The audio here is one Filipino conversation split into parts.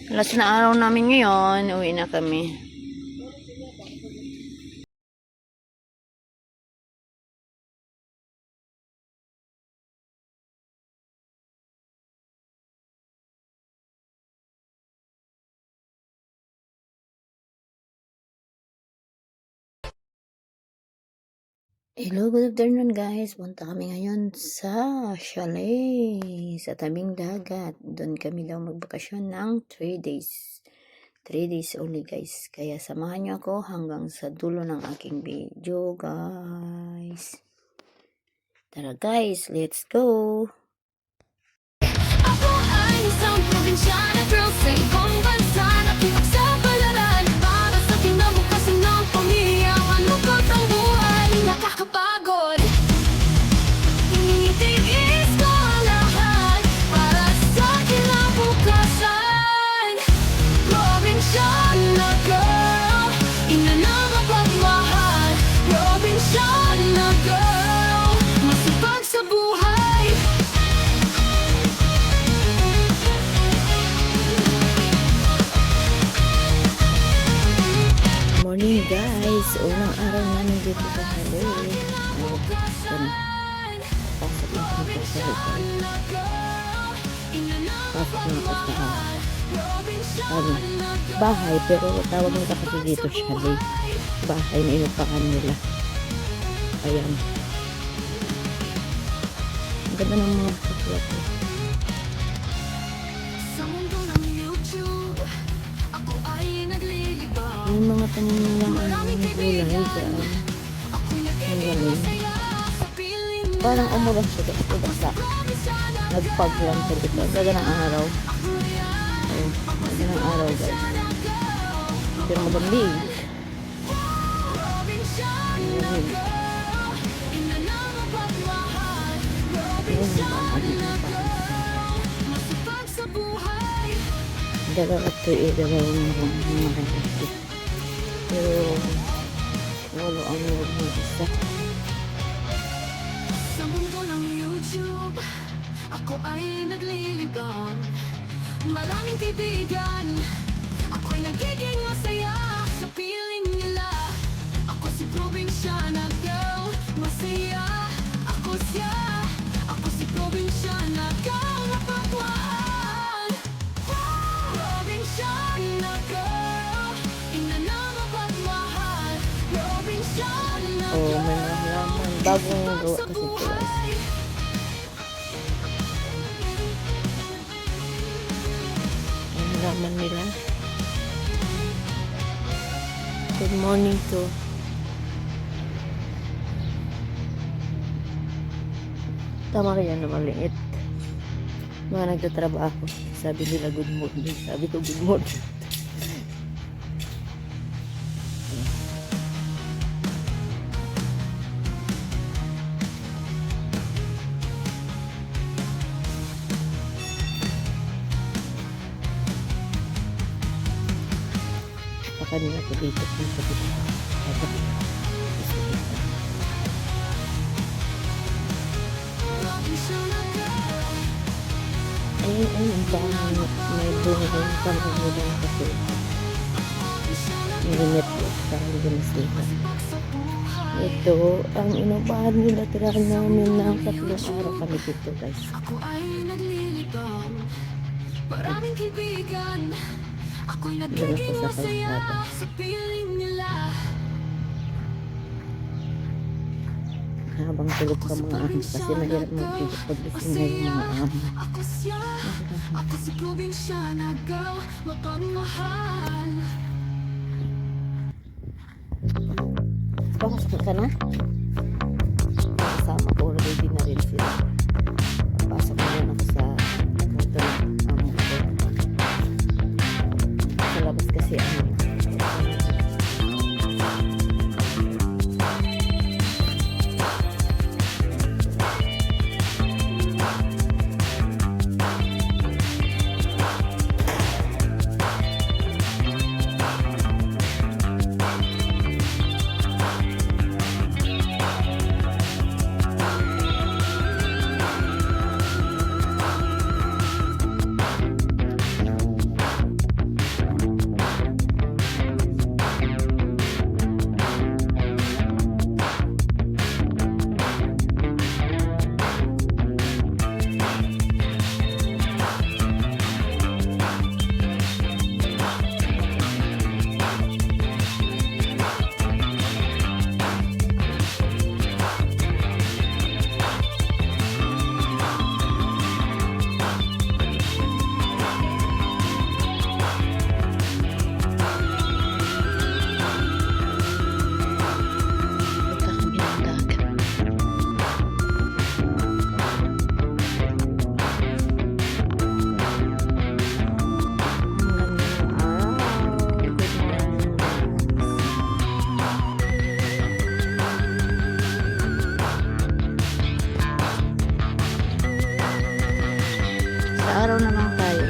Last na araw namin ngayon, uwi na kami. Hello, good afternoon guys. Punta kami ngayon sa chalet sa tabing dagat. Doon kami daw magbakasyon ng 3 days. 3 days only guys. Kaya samahan niyo ako hanggang sa dulo ng aking video guys. Tara guys, let's go! Ako ay isang probinsyana girl sa ibang bansa na pinagsapalaran para sa kinabukasan ng pamilya. Malungkot ang buhay, nakakapagod. Itiis ko ang lahat para sa kinabukasan. Probinsyana girl, ina ng mapagmahal. Probinsyana girl, masipag sa buhay. Morning guys, unang araw namin dito sa chalet. Pasok na kami sa chalet. Pasok na ako sa bahay, pero tawag nila kasi dito chalet. Bahay na inupakan nila. Ayan. Ang ganda ng mga kaklap. Sa mundo ng YouTube, ako ay naglilibang. Yung mga tanim nilang gulay dyan. Ang galing. Parang umulan siya dito basta. Nagpag lang siya dito. Ang ganda ng araw. Ayun. Ang ganda ng araw guys. Pero malamig. Malamig. Dalawa ito dalawang marami. Pero walo ang loob ng isa. Sa mundo ng YouTube, ako ay naglilibang. Maraming kaibigan, ako'y nagiging masaya sa piling nila. Ako si probinsyana girl, masaya. Ako siya, ako si probinsyana girl, napagmahal. Probinsyana girl, ina na mapagmahal. Probinsyana Oh, may mga halaman. Bagong gawa kasi ito guys. Ang halaman nila. Good morning to. Tama kaya na maliit. Mga nagtatrabaho. Sabi nila good morning. Sabi ko good morning. Kanina ko dito sa dito. Ayun, ang may bunga yung pangungulong kasi nilimit ko para hindi masira. Ito, ang inupahan nila tirahan namin ng 3 araw kami dito guys. Ako ay naglilibang, maraming kaibigan. Ako'y nagiging masaya sa piling nila. Habang tulog pa mga amo kasi mahirap magpigit pagising na yung mga amo. Ako siya, ako si probinsyana girl, mapagmahal. Pasok ka na? Kasama ko, ready na rin sila. Pasok na rin ako sa kwarto ng amo ko. Sa labas kasi araw na lang tayo.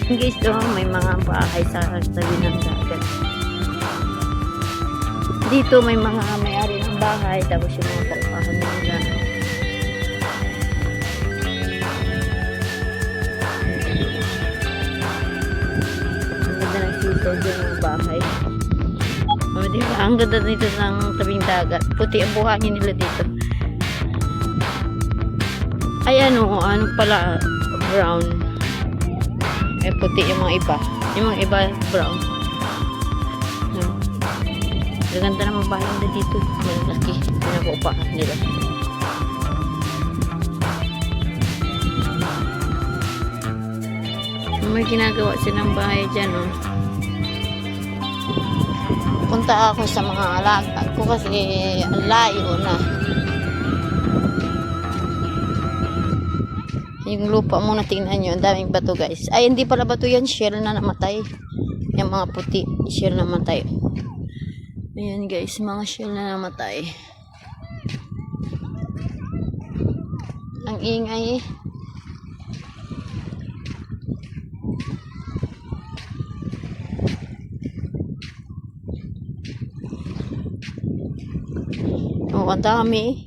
Guys, doon may mga bahay sa tabi ng dagat. Dito may mga may-ari ng bahay, tapos yung mga paupahan nila. Ang ganda ng sito dyan ng bahay. Diba? Ang ganda dito ng tabing dagat. Puti ang buhangin nila dito. Ay ano pala, brown. Eh, puti yung mga iba. Yung mga iba, brown. Gaganda naman bahay nila dito. Malaki. Pinag-uupahan nila. May ginagawa silang bahay dyan, oh. Punta ako sa mga alaga ko kasi ang layo na. Yung lupa muna, tingnan nyo. Ang daming bato, guys. Ay, hindi pala bato yan. Shell na namatay. Yung mga puti. Shell na namatay. Ayan, guys. Mga shell na namatay. Ang ingay, eh. Oh, ang dami.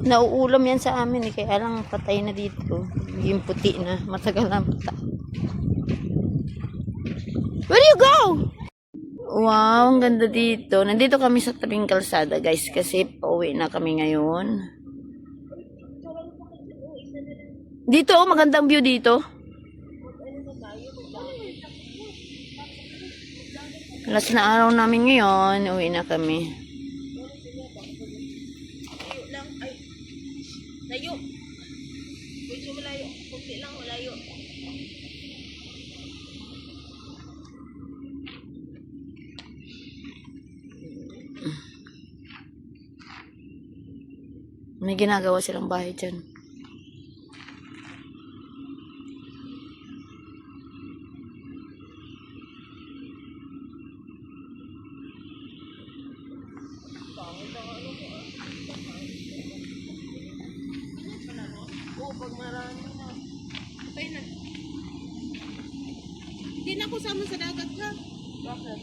Nauulam yan sa amin, eh. Kaya lang patay na dito. Yung puti na. Matagal na patay. Where do you go? Wow, ang ganda dito. Nandito kami sa tabing kalsada, guys. Kasi pauwi na kami ngayon. Dito, oh, magandang view dito. Last na araw namin ngayon. Uwi na kami. Layo. Medyo malayo. Kunti lang, malayo. May ginagawa silang bahay dyan. Pag marami na. Patay na. Hindi na ako sama sa dagat, ha? Bakit?